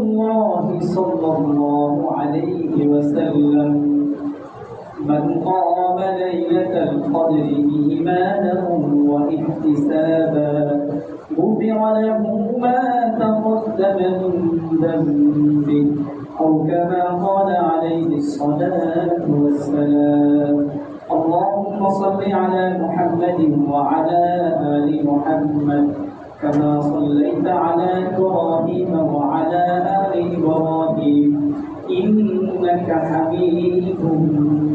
الله صلى الله عليه وسلم: من قام ليلة القدر إيمانا واحتسابا غفر له ما تقدم من ذنبه، أو كما قال عليه الصلاة والسلام. اللهم صل على محمد وعلى آل محمد كما صليت على إبراهيم وعلى آل إبراهيم إنك حميد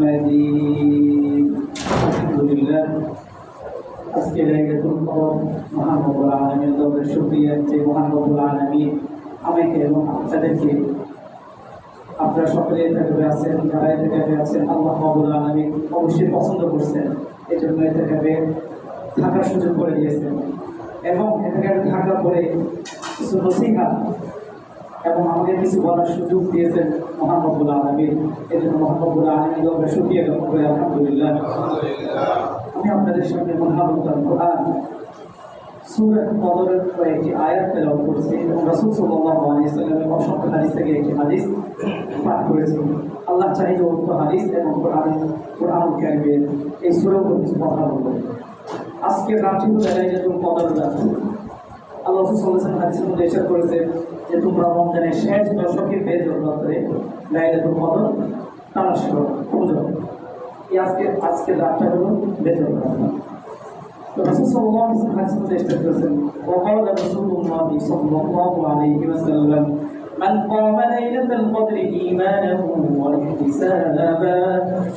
مجيد. الحمد لله। আজকে লাইলাতুল কদর মহান রব্বুল আলামিনের দরবারে শুকরিয়া যে মহান রব্বুল আলামিন আমাকে এবং আপনাদেরকে, আপনারা সকলে এতে আছেন, যারা এতে আছেন, আল্লাহ রব্বুল আলামিন অবশ্যই পছন্দ করছেন, এই জন্য এতে থাকার সুযোগ করে দিয়েছেন এবং এতে থাকার পরে কিছু নসিহত এবং আমাদের কিছু বলার সুযোগ দিয়েছেন মহান রব্বুল আলামিন। এই জন্য মহান রব্বুল আলামিনের দরবারে শুকরিয়া জ্ঞাপন করি, আলহামদুলিল্লাহ। আমি আপনাদের সামনে মহান কোরআন সূরা কদরের কয়েকটি আয়াত তেলাওয়াত করছি এবং রাসূল সাল্লাল্লাহু আলাইহি ওয়াসাল্লামের অসংখ্য হাদিস থেকে একটি হাদিস পাঠ করেছি। আল্লাহ চাইলে উক্ত হাদিস এবং কোরআনুল কারীমের এই সূরার উপর কিছু কথা বলবো। আজকের রাতটি হলো লাইলাতুল কদর রাত। আল্লাহ রাসূল সাল্লাল্লাহু আলাইহি ওয়াসাল্লাম হাদিসের মধ্যে ইরশাদ করেছেন যে তোমরা রমজানের শেষ দশকের বেজর রাতে লাইলাতুল কদর তালাশ করো, খুঁজো। এই আজকের রাতটা হলো বেজর রাত। রাসূল সাল্লাল্লাহু আলাইহি ওয়াসাল্লাম হাদিসের মধ্যে ইরশাদ করেছেন, وقال رسول الله صلى الله عليه وسلم: من قام ليلة القدر إيمانا واحتسابا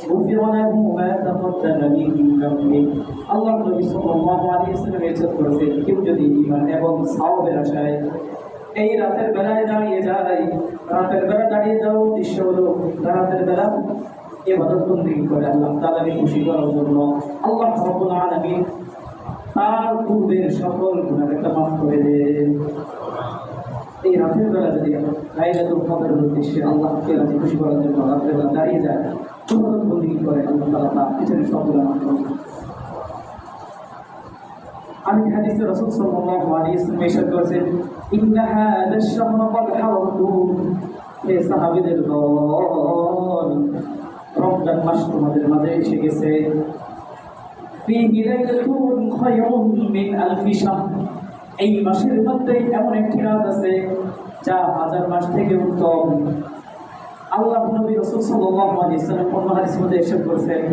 غفر له ما تقدم من ذنبه। আল্লাহ নবী সাল্লাল্লাহু আলাইহি ওয়াসাল্লাম ইরশাদ করেছেন, কেউ যদি ঈমান এবং সওয়াবের আশায় এই রাতের বেলায় দাঁড়িয়ে যায়, রাতের বেলা দাঁড়িয়ে যাওয়ার উদ্দেশ্য হলো রাতের বেলা ইবাদত বন্দেগী করে আল্লাহ তাআলাকে খুশি করার জন্য, আল্লাহ রাব্বুল আলামিন তার পূর্বের সকল গুনাহকে মাফ করে দেন। এই রাতের বেলা যদি লাইলাতুল কদরের উদ্দেশ্যে আল্লাহকে রাজি খুশি করার জন্য রাতের বেলা দাঁড়িয়ে যায়, ইবাদত বন্দেগী করে, আল্লাহ তাআলা তার পিছনে সব গুনাহ মাফ করেন। আরেক হাদিসে রাসূল সাল্লাল্লাহু আলাইহি ওয়াসাল্লাম ইরশাদ করেছেন, ইন্না হাযা আশ-শাহরা ক্বাদ হারাতুম। হে সাহাবীদের দল, রমজান মাস তোমাদের মাঝে এসে গেছে। ফীহি লাইলাতুন খায়রুম মিন আলফি শাহর। এই মাসের মধ্যে এমন একটি রাত আছে যা হাজার মাস থেকে উত্তম। আল্লাহ নবী রাসূল সাল্লাল্লাহু আলাইহি ওয়াসাল্লাম অন্য হাদিসের মধ্যে ইরশাদ করেছেন,